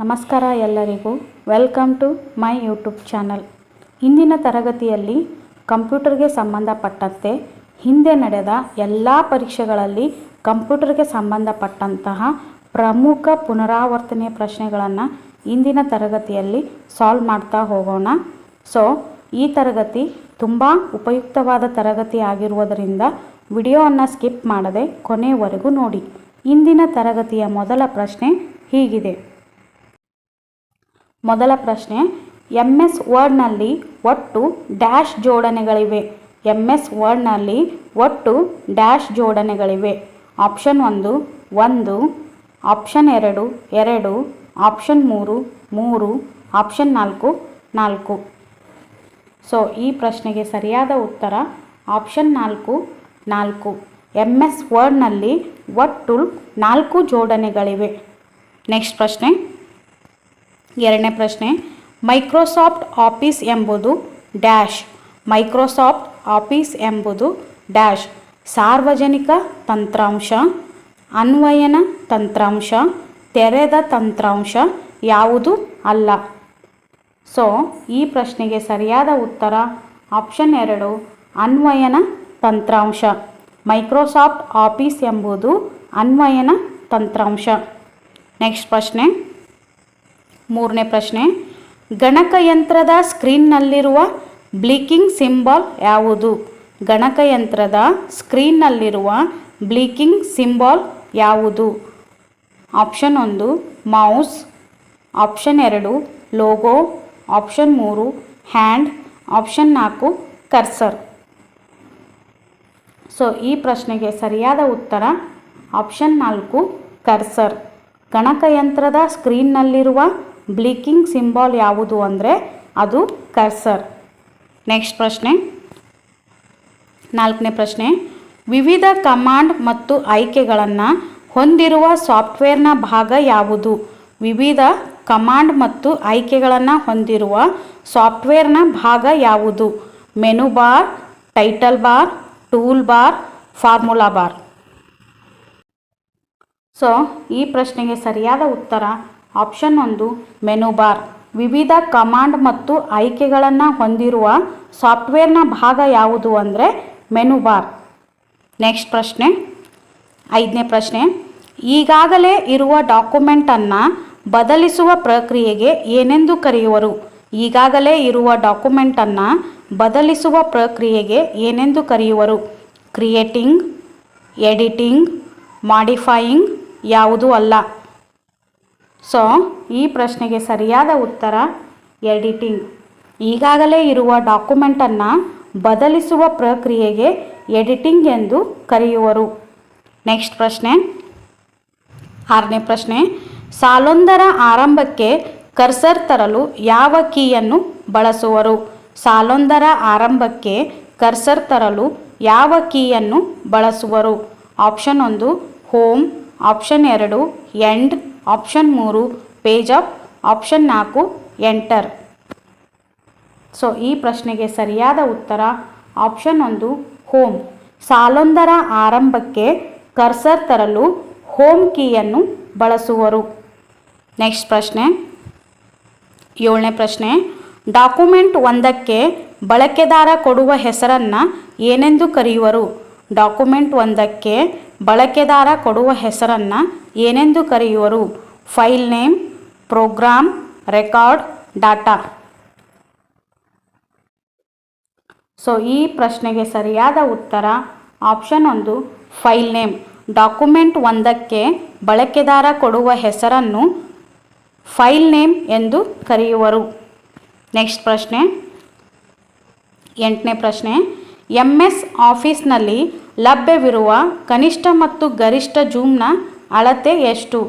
ನಮಸ್ಕಾರ ಎಲ್ಲರಿಗೂ welcome to my YouTube channel. ಇಂದಿನ ತರಗತಿಯಲ್ಲಿ ಕಂಪ್ಯೂಟರ್ಗೆ ಸಂಬಂಧಪಟ್ಟಂತೆ ಹಿಂದೆ ನಡೆದ ಎಲ್ಲ ಪರೀಕ್ಷೆಗಳಲ್ಲಿ ಕಂಪ್ಯೂಟರ್ಗೆ ಸಂಬಂಧಪಟ್ಟಂತಹ ಪ್ರಮುಖ ಪುನರಾವರ್ತನೆಯ ಪ್ರಶ್ನೆಗಳನ್ನು ಇಂದಿನ ತರಗತಿಯಲ್ಲಿ ಸಾಲ್ವ್ ಮಾಡ್ತಾ ಹೋಗೋಣ. ಈ ತರಗತಿ ತುಂಬ ಉಪಯುಕ್ತವಾದ ತರಗತಿ ಆಗಿರುವುದರಿಂದ ವಿಡಿಯೋವನ್ನು ಸ್ಕಿಪ್ ಮಾಡದೆ ಕೊನೆಯವರೆಗೂ ನೋಡಿ. ಇಂದಿನ ತರಗತಿಯ ಮೊದಲ ಪ್ರಶ್ನೆ ಹೀಗಿದೆ. ಮೊದಲ ಪ್ರಶ್ನೆ, MS ವರ್ಡ್ನಲ್ಲಿ ಒಟ್ಟು ಡ್ಯಾಶ್ ಜೋಡಣೆಗಳಿವೆ. MS ವರ್ಡ್ನಲ್ಲಿ ಒಟ್ಟು ಡ್ಯಾಶ್ ಜೋಡಣೆಗಳಿವೆ. Option 1, option 2, option 3, option 4. ಈ ಪ್ರಶ್ನೆಗೆ ಸರಿಯಾದ ಉತ್ತರ ಆಪ್ಷನ್ 4. MS ವರ್ಡ್ನಲ್ಲಿ ಒಟ್ಟು 4 ಜೋಡಣೆಗಳಿವೆ. ನೆಕ್ಸ್ಟ್ ಪ್ರಶ್ನೆ, ಎರಡನೇ ಪ್ರಶ್ನೆ, ಮೈಕ್ರೋಸಾಫ್ಟ್ ಆಫೀಸ್ ಎಂಬುದು ಡ್ಯಾಶ್. ಮೈಕ್ರೋಸಾಫ್ಟ್ ಆಫೀಸ್ ಎಂಬುದು ಡ್ಯಾಶ್ ಸಾರ್ವಜನಿಕ ತಂತ್ರಾಂಶ, ಅನ್ವಯನ ತಂತ್ರಾಂಶ, ತೆರೆದ ತಂತ್ರಾಂಶ ಯಾವುದು ಅಲ್ಲ. ಈ ಪ್ರಶ್ನೆಗೆ ಸರಿಯಾದ ಉತ್ತರ ಆಪ್ಷನ್ 2, ಅನ್ವಯನ ತಂತ್ರಾಂಶ. ಮೈಕ್ರೋಸಾಫ್ಟ್ ಆಫೀಸ್ ಎಂಬುದು ಅನ್ವಯನ ತಂತ್ರಾಂಶ. ನೆಕ್ಸ್ಟ್ ಪ್ರಶ್ನೆ, ಮೂರನೇ ಪ್ರಶ್ನೆ, ಗಣಕಯಂತ್ರದ ಸ್ಕ್ರೀನ್ನಲ್ಲಿರುವ ಬ್ಲಿಂಕಿಂಗ್ ಸಿಂಬಲ್ ಯಾವುದು? ಗಣಕಯಂತ್ರದ ಸ್ಕ್ರೀನ್ನಲ್ಲಿರುವ ಬ್ಲಿಂಕಿಂಗ್ ಸಿಂಬಲ್ ಯಾವುದು? Option 1 mouse, option 2 logo, option 3 hand, option 4 cursor. ಈ ಪ್ರಶ್ನೆಗೆ ಸರಿಯಾದ ಉತ್ತರ ಆಪ್ಷನ್ 4 ಕರ್ಸರ್. ಗಣಕಯಂತ್ರದ ಸ್ಕ್ರೀನ್ನಲ್ಲಿರುವ ಬ್ಲಿಂಕಿಂಗ್ ಸಿಂಬಲ್ ಯಾವುದು ಅಂದರೆ ಅದು ಕರ್ಸರ್. ನೆಕ್ಸ್ಟ್ ಪ್ರಶ್ನೆ, ನಾಲ್ಕನೇ ಪ್ರಶ್ನೆ, ವಿವಿಧ ಕಮಾಂಡ್ ಮತ್ತು ಆಯ್ಕೆಗಳನ್ನು ಹೊಂದಿರುವ ಸಾಫ್ಟ್ವೇರ್ನ ಭಾಗ ಯಾವುದು? ವಿವಿಧ ಕಮಾಂಡ್ ಮತ್ತು ಆಯ್ಕೆಗಳನ್ನು ಹೊಂದಿರುವ ಸಾಫ್ಟ್ವೇರ್ನ ಭಾಗ ಯಾವುದು? Menu bar, title bar, tool bar, formula bar. ಈ ಪ್ರಶ್ನೆಗೆ ಸರಿಯಾದ ಉತ್ತರ ಆಪ್ಷನ್ 1 ಮೆನು ಬಾರ್. ವಿವಿಧ ಕಮಾಂಡ್ ಮತ್ತು ಆಯ್ಕೆಗಳನ್ನು ಹೊಂದಿರುವ ಸಾಫ್ಟ್ವೇರ್ನ ಭಾಗ ಯಾವುದು ಅಂದರೆ ಮೆನು ಬಾರ್. ನೆಕ್ಸ್ಟ್ ಪ್ರಶ್ನೆ, ಐದನೇ ಪ್ರಶ್ನೆ, ಈಗಾಗಲೇ ಇರುವ ಡಾಕ್ಯುಮೆಂಟನ್ನು ಬದಲಿಸುವ ಪ್ರಕ್ರಿಯೆಗೆ ಏನೆಂದು ಕರೆಯುವರು? ಈಗಾಗಲೇ ಇರುವ ಡಾಕ್ಯುಮೆಂಟನ್ನು ಬದಲಿಸುವ ಪ್ರಕ್ರಿಯೆಗೆ ಏನೆಂದು ಕರೆಯುವರು? ಕ್ರಿಯೇಟಿಂಗ್, ಎಡಿಟಿಂಗ್, ಮಾಡಿಫೈಯಿಂಗ್ ಯಾವುದೂ ಅಲ್ಲ. ಈ ಪ್ರಶ್ನೆಗೆ ಸರಿಯಾದ ಉತ್ತರ ಎಡಿಟಿಂಗ್. ಈಗಾಗಲೇ ಇರುವ ಡಾಕ್ಯುಮೆಂಟನ್ನು ಬದಲಿಸುವ ಪ್ರಕ್ರಿಯೆಗೆ ಎಡಿಟಿಂಗ್ ಎಂದು ಕರೆಯುವರು. ನೆಕ್ಸ್ಟ್ ಪ್ರಶ್ನೆ, ಆರನೇ ಪ್ರಶ್ನೆ, ಸಾಲೊಂದರ ಆರಂಭಕ್ಕೆ ಕರ್ಸರ್ ತರಲು ಯಾವ ಕೀಯನ್ನು ಬಳಸುವರು? ಸಾಲೊಂದರ ಆರಂಭಕ್ಕೆ ಕರ್ಸರ್ ತರಲು ಯಾವ ಕೀಯನ್ನು ಬಳಸುವರು? Option 1 home, option 2 end, option 3 page up, option 4 enter. ಈ ಪ್ರಶ್ನೆಗೆ ಸರಿಯಾದ ಉತ್ತರ ಆಪ್ಷನ್ 1 ಹೋಮ್. ಸಾಲೊಂದರ ಆರಂಭಕ್ಕೆ ಕರ್ಸರ್ ತರಲು ಹೋಮ್ ಕೀಯನ್ನು ಬಳಸುವರು. ನೆಕ್ಸ್ಟ್ ಪ್ರಶ್ನೆ, ಏಳನೇ ಪ್ರಶ್ನೆ, ಡಾಕ್ಯುಮೆಂಟ್ ಒಂದಕ್ಕೆ ಬಳಕೆದಾರ ಕೊಡುವ ಹೆಸರನ್ನು ಏನೆಂದು ಕರೆಯುವರು? ಡಾಕ್ಯುಮೆಂಟ್ ಒಂದಕ್ಕೆ ಬಳಕೆದಾರ ಕೊಡುವ ಹೆಸರನ್ನು ಏನೆಂದು ಕರೆಯುವರು? File name, program, record, data. ಈ ಪ್ರಶ್ನೆಗೆ ಸರಿಯಾದ ಉತ್ತರ ಆಪ್ಷನ್ 1 ಫೈಲ್ ನೇಮ್. ಡಾಕ್ಯುಮೆಂಟ್ ಒಂದಕ್ಕೆ ಬಳಕೆದಾರ ಕೊಡುವ ಹೆಸರನ್ನು ಫೈಲ್ ನೇಮ್ ಎಂದು ಕರೆಯುವರು. ನೆಕ್ಸ್ಟ್ ಪ್ರಶ್ನೆ, ಎಂಟನೇ ಪ್ರಶ್ನೆ, MS ಆಫೀಸ್ನಲ್ಲಿ ಲಭ್ಯವಿರುವ ಕನಿಷ್ಠ ಮತ್ತು ಗರಿಷ್ಠ ಜೂಮ್ನ ಅಳತೆ ಎಷ್ಟು?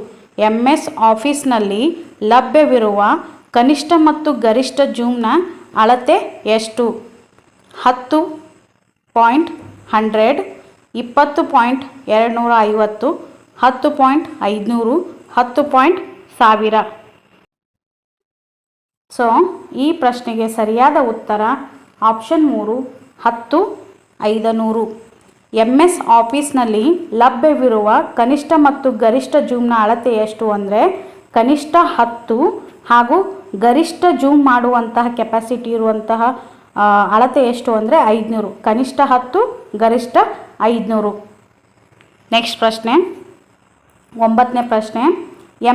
MS ಆಫೀಸ್ನಲ್ಲಿ ಲಭ್ಯವಿರುವ ಕನಿಷ್ಠ ಮತ್ತು ಗರಿಷ್ಠ ಜೂಮ್ನ ಅಳತೆ ಎಷ್ಟು? 10.100, 20.250, 10.500, 10.1000. ಈ ಪ್ರಶ್ನೆಗೆ ಸರಿಯಾದ ಉತ್ತರ ಆಪ್ಷನ್ 3 10,500. MS ಆಫೀಸ್ನಲ್ಲಿ ಲಭ್ಯವಿರುವ ಕನಿಷ್ಠ ಮತ್ತು ಗರಿಷ್ಠ ಜೂಮ್ನ ಅಳತೆ ಎಷ್ಟು ಅಂದರೆ ಕನಿಷ್ಠ 10 ಹಾಗೂ ಗರಿಷ್ಠ ಜೂಮ್ ಮಾಡುವಂತಹ ಕೆಪಾಸಿಟಿ ಇರುವಂತಹ ಅಳತೆ ಎಷ್ಟು ಅಂದರೆ 500. ಕನಿಷ್ಠ 10, ಗರಿಷ್ಠ 500. ನೆಕ್ಸ್ಟ್ ಪ್ರಶ್ನೆ 9ನೇ ಪ್ರಶ್ನೆ.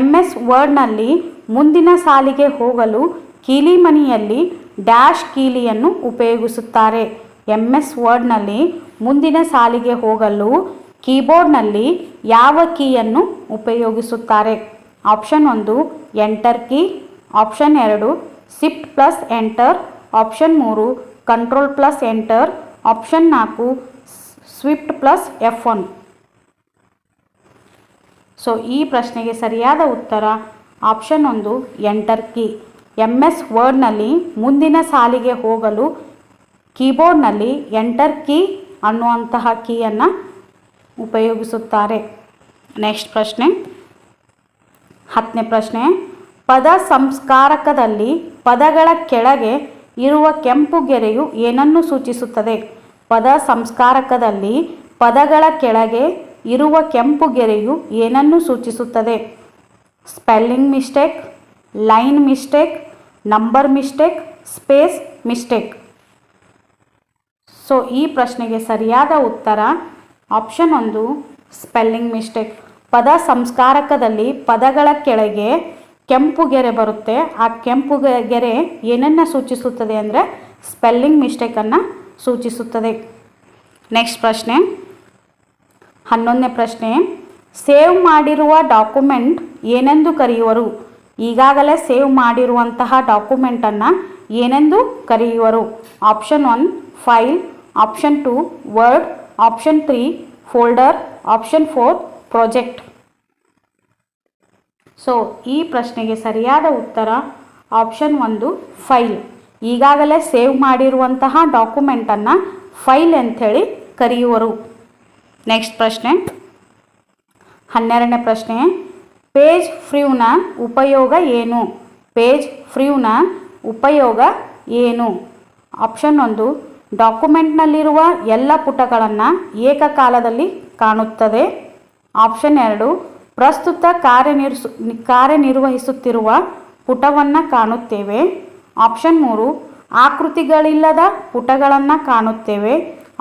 MS ವರ್ಡ್ನಲ್ಲಿ ಮುಂದಿನ ಸಾಲಿಗೆ ಹೋಗಲು ಕೀಲಿಮನೆಯಲ್ಲಿ ಡ್ಯಾಶ್ ಕೀಲಿಯನ್ನು ಉಪಯೋಗಿಸುತ್ತಾರೆ. MS ವರ್ಡ್ನಲ್ಲಿ ಮುಂದಿನ ಸಾಲಿಗೆ ಹೋಗಲು ಕೀಬೋರ್ಡ್ನಲ್ಲಿ ಯಾವ ಕೀಯನ್ನು ಉಪಯೋಗಿಸುತ್ತಾರೆ? Option 1 enter key, option 2 shift plus enter, option 3 control plus enter, option 4 Swift plus F1. So ಈ ಪ್ರಶ್ನೆಗೆ ಸರಿಯಾದ ಉತ್ತರ ಆಪ್ಷನ್ 1 ಎಂಟರ್ ಕೀ. MS ವರ್ಡ್ನಲ್ಲಿ ಮುಂದಿನ ಸಾಲಿಗೆ ಹೋಗಲು ಕೀಬೋರ್ಡ್ನಲ್ಲಿ ಎಂಟರ್ ಕೀ ಅನ್ನುವಂತಹ ಕೀಯನ್ನು ಉಪಯೋಗಿಸುತ್ತಾರೆ. ನೆಕ್ಸ್ಟ್ ಪ್ರಶ್ನೆ 10ನೇ ಪ್ರಶ್ನೆ. ಪದ ಸಂಸ್ಕಾರಕದಲ್ಲಿ ಪದಗಳ ಕೆಳಗೆ ಇರುವ ಕೆಂಪು ಗೆರೆಯು ಏನನ್ನು ಸೂಚಿಸುತ್ತದೆ? ಪದ ಸಂಸ್ಕಾರಕದಲ್ಲಿ ಪದಗಳ ಕೆಳಗೆ ಇರುವ ಕೆಂಪು ಗೆರೆಯು ಏನನ್ನು ಸೂಚಿಸುತ್ತದೆ? Spelling mistake, line mistake, number mistake, space mistake. So ಈ ಪ್ರಶ್ನೆಗೆ ಸರಿಯಾದ ಉತ್ತರ ಆಪ್ಷನ್ 1 ಸ್ಪೆಲ್ಲಿಂಗ್ ಮಿಸ್ಟೇಕ್. ಪದ ಸಂಸ್ಕಾರಕದಲ್ಲಿ ಪದಗಳ ಕೆಳಗೆ ಕೆಂಪು ಗೆರೆ ಬರುತ್ತೆ. ಆ ಕೆಂಪು ಗೆರೆ ಏನನ್ನು ಸೂಚಿಸುತ್ತದೆ ಅಂದರೆ ಸ್ಪೆಲ್ಲಿಂಗ್ ಮಿಸ್ಟೇಕನ್ನು ಸೂಚಿಸುತ್ತದೆ. ನೆಕ್ಸ್ಟ್ ಪ್ರಶ್ನೆ 11ನೇ ಪ್ರಶ್ನೆ. ಸೇವ್ ಮಾಡಿರುವ ಡಾಕ್ಯುಮೆಂಟ್ ಏನೆಂದು ಕರೆಯುವರು? ಈಗಾಗಲೇ ಸೇವ್ ಮಾಡಿರುವಂತಹ ಡಾಕ್ಯುಮೆಂಟನ್ನು ಏನೆಂದು ಕರೆಯುವರು? Option 1 file, option 2 word, option 3 folder, option 4 project. So ಈ ಪ್ರಶ್ನೆಗೆ ಸರಿಯಾದ ಉತ್ತರ ಆಪ್ಷನ್ 1 ಫೈಲ್. ಈಗಾಗಲೇ ಸೇವ್ ಮಾಡಿರುವಂತಹ ಡಾಕ್ಯುಮೆಂಟನ್ನು ಫೈಲ್ ಅಂಥೇಳಿ ಕರೆಯುವರು. ನೆಕ್ಸ್ಟ್ ಪ್ರಶ್ನೆ 12ನೇ ಪ್ರಶ್ನೆ. ಪೇಜ್ ಫ್ರೀವ್ನ ಉಪಯೋಗ ಏನು? ಪೇಜ್ ಫ್ರೀವ್ನ ಉಪಯೋಗ ಏನು? ಆಪ್ಷನ್ 1 ಡಾಕ್ಯುಮೆಂಟ್ನಲ್ಲಿರುವ ಎಲ್ಲ ಪುಟಗಳನ್ನು ಏಕಕಾಲದಲ್ಲಿ ಕಾಣುತ್ತದೆ. ಆಪ್ಷನ್ 2 ಪ್ರಸ್ತುತ ಕಾರ್ಯನಿರ್ವಹಿಸುತ್ತಿರುವ ಪುಟವನ್ನು ಕಾಣುತ್ತೇವೆ. ಆಪ್ಷನ್ 3 ಆಕೃತಿಗಳಿಲ್ಲದ ಪುಟಗಳನ್ನು ಕಾಣುತ್ತೇವೆ.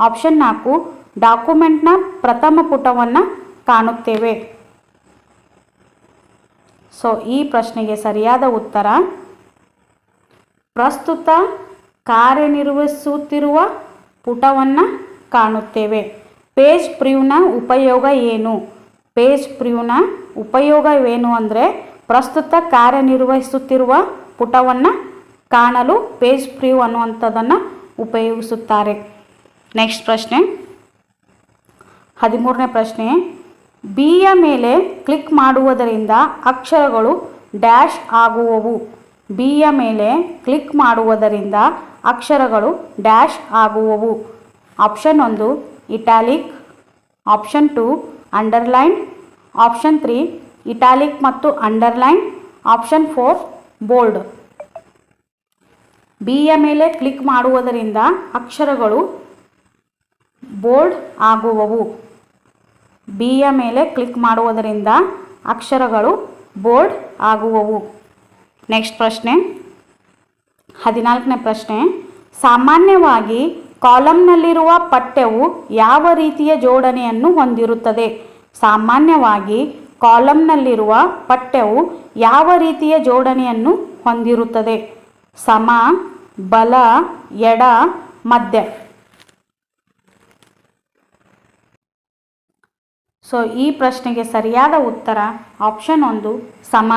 ಆಪ್ಷನ್ 4 ಡಾಕ್ಯುಮೆಂಟ್ನ ಪ್ರಥಮ ಪುಟವನ್ನು ಕಾಣುತ್ತೇವೆ. ಸೊ ಈ ಪ್ರಶ್ನೆಗೆ ಸರಿಯಾದ ಉತ್ತರ ಪ್ರಸ್ತುತ ಕಾರ್ಯನಿರ್ವಹಿಸುತ್ತಿರುವ ಪುಟವನ್ನು ಕಾಣುತ್ತೇವೆ. ಪೇಜ್ ಪ್ರಿವ್ನ ಉಪಯೋಗ ಏನು? ಪೇಜ್ ಪ್ರಿವ್ನ ಉಪಯೋಗವೇನು ಅಂದರೆ ಪ್ರಸ್ತುತ ಕಾರ್ಯನಿರ್ವಹಿಸುತ್ತಿರುವ ಪುಟವನ್ನು ಕಾಣಲು ಪೇಜ್ ಪ್ರಿವ್ ಅನ್ನುವಂಥದ್ದನ್ನು ಉಪಯೋಗಿಸುತ್ತಾರೆ. ನೆಕ್ಸ್ಟ್ ಪ್ರಶ್ನೆ 13ನೇ ಪ್ರಶ್ನೆ. ಬಿಯ ಮೇಲೆ ಕ್ಲಿಕ್ ಮಾಡುವುದರಿಂದ ಅಕ್ಷರಗಳು ಡ್ಯಾಶ್ ಆಗುವವು. ಬಿಯ ಮೇಲೆ ಕ್ಲಿಕ್ ಮಾಡುವುದರಿಂದ ಅಕ್ಷರಗಳು ಡ್ಯಾಶ್ ಆಗುವವು. Option 1 italic, option 2 underline, option 3 italic ಮತ್ತು ಅಂಡರ್ಲೈನ್, ಆಪ್ಷನ್ 4 ಬೋಲ್ಡ್. ಬಿಯ ಮೇಲೆ ಕ್ಲಿಕ್ ಮಾಡುವುದರಿಂದ ಅಕ್ಷರಗಳು ಬೋಲ್ಡ್ ಆಗುವವು. ಬಿಯ ಮೇಲೆ ಕ್ಲಿಕ್ ಮಾಡುವುದರಿಂದ ಅಕ್ಷರಗಳು ಬೋಲ್ಡ್ ಆಗುವವು. ನೆಕ್ಸ್ಟ್ ಪ್ರಶ್ನೆ 14ನೇ ಪ್ರಶ್ನೆ. ಸಾಮಾನ್ಯವಾಗಿ ಕಾಲಮ್ನಲ್ಲಿರುವ ಪಠ್ಯವು ಯಾವ ರೀತಿಯ ಜೋಡಣೆಯನ್ನು ಹೊಂದಿರುತ್ತದೆ? ಸಾಮಾನ್ಯವಾಗಿ ಕಾಲಮ್ನಲ್ಲಿರುವ ಪಠ್ಯವು ಯಾವ ರೀತಿಯ ಜೋಡಣೆಯನ್ನು ಹೊಂದಿರುತ್ತದೆ? ಸಮ, ಬಲ, ಎಡ, ಮಧ್ಯ. ಸೊ ಈ ಪ್ರಶ್ನೆಗೆ ಸರಿಯಾದ ಉತ್ತರ ಆಪ್ಷನ್ 1 ಸಮ.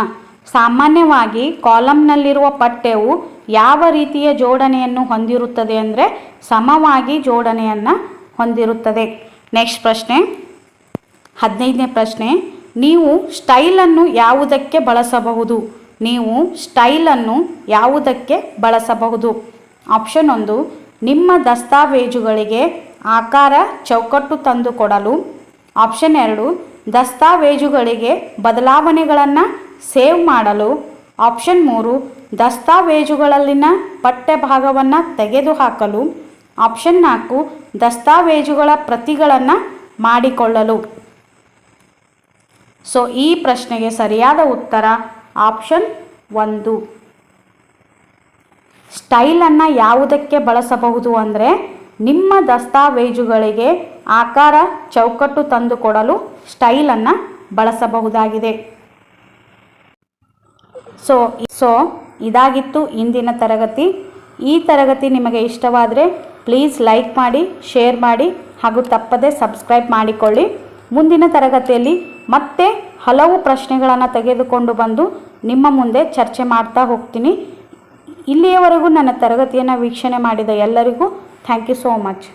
ಸಾಮಾನ್ಯವಾಗಿ ಕಾಲಮ್ನಲ್ಲಿರುವ ಪಠ್ಯವು ಯಾವ ರೀತಿಯ ಜೋಡಣೆಯನ್ನು ಹೊಂದಿರುತ್ತದೆ ಅಂದರೆ ಸಮವಾಗಿ ಜೋಡಣೆಯನ್ನು ಹೊಂದಿರುತ್ತದೆ. ನೆಕ್ಸ್ಟ್ ಪ್ರಶ್ನೆ 15ನೇ ಪ್ರಶ್ನೆ. ನೀವು ಸ್ಟೈಲನ್ನು ಯಾವುದಕ್ಕೆ ಬಳಸಬಹುದು? ನೀವು ಸ್ಟೈಲನ್ನು ಯಾವುದಕ್ಕೆ ಬಳಸಬಹುದು? ಆಪ್ಷನ್ 1 ನಿಮ್ಮ ದಸ್ತಾವೇಜುಗಳಿಗೆ ಆಕಾರ ಚೌಕಟ್ಟು ತಂದುಕೊಡಲು. ಆಪ್ಷನ್ 2 ದಸ್ತಾವೇಜುಗಳಿಗೆ ಬದಲಾವಣೆಗಳನ್ನು ಸೇವ್ ಮಾಡಲು. ಆಪ್ಷನ್ 3 ದಸ್ತಾವೇಜುಗಳಲ್ಲಿನ ಪಠ್ಯಭಾಗವನ್ನು ತೆಗೆದುಹಾಕಲು. ಆಪ್ಷನ್ 4 ದಸ್ತಾವೇಜುಗಳ ಪ್ರತಿಗಳನ್ನು ಮಾಡಿಕೊಳ್ಳಲು. ಸೊ ಈ ಪ್ರಶ್ನೆಗೆ ಸರಿಯಾದ ಉತ್ತರ ಆಪ್ಷನ್ 1. ಸ್ಟೈಲನ್ನು ಯಾವುದಕ್ಕೆ ಬಳಸಬಹುದು ಅಂದರೆ ನಿಮ್ಮ ದಸ್ತಾವೇಜುಗಳಿಗೆ ಆಕಾರ ಚೌಕಟ್ಟು ತಂದುಕೊಡಲು ಸ್ಟೈಲನ್ನು ಬಳಸಬಹುದಾಗಿದೆ. ಸೊ ಇದಾಗಿತ್ತು ಇಂದಿನ ತರಗತಿ. ಈ ತರಗತಿ ನಿಮಗೆ ಇಷ್ಟವಾದರೆ ಪ್ಲೀಸ್ ಲೈಕ್ ಮಾಡಿ, ಶೇರ್ ಮಾಡಿ ಹಾಗೂ ತಪ್ಪದೆ ಸಬ್ಸ್ಕ್ರೈಬ್ ಮಾಡಿಕೊಳ್ಳಿ. ಮುಂದಿನ ತರಗತಿಯಲ್ಲಿ ಮತ್ತೆ ಹಲವು ಪ್ರಶ್ನೆಗಳನ್ನು ತೆಗೆದುಕೊಂಡು ಬಂದು ನಿಮ್ಮ ಮುಂದೆ ಚರ್ಚೆ ಮಾಡ್ತಾ ಹೋಗ್ತೀನಿ. ಇಲ್ಲಿಯವರೆಗೂ ನನ್ನ ತರಗತಿಯನ್ನು ವೀಕ್ಷಣೆ ಮಾಡಿದ ಎಲ್ಲರಿಗೂ ಥ್ಯಾಂಕ್ ಯು ಸೋ ಮಚ್.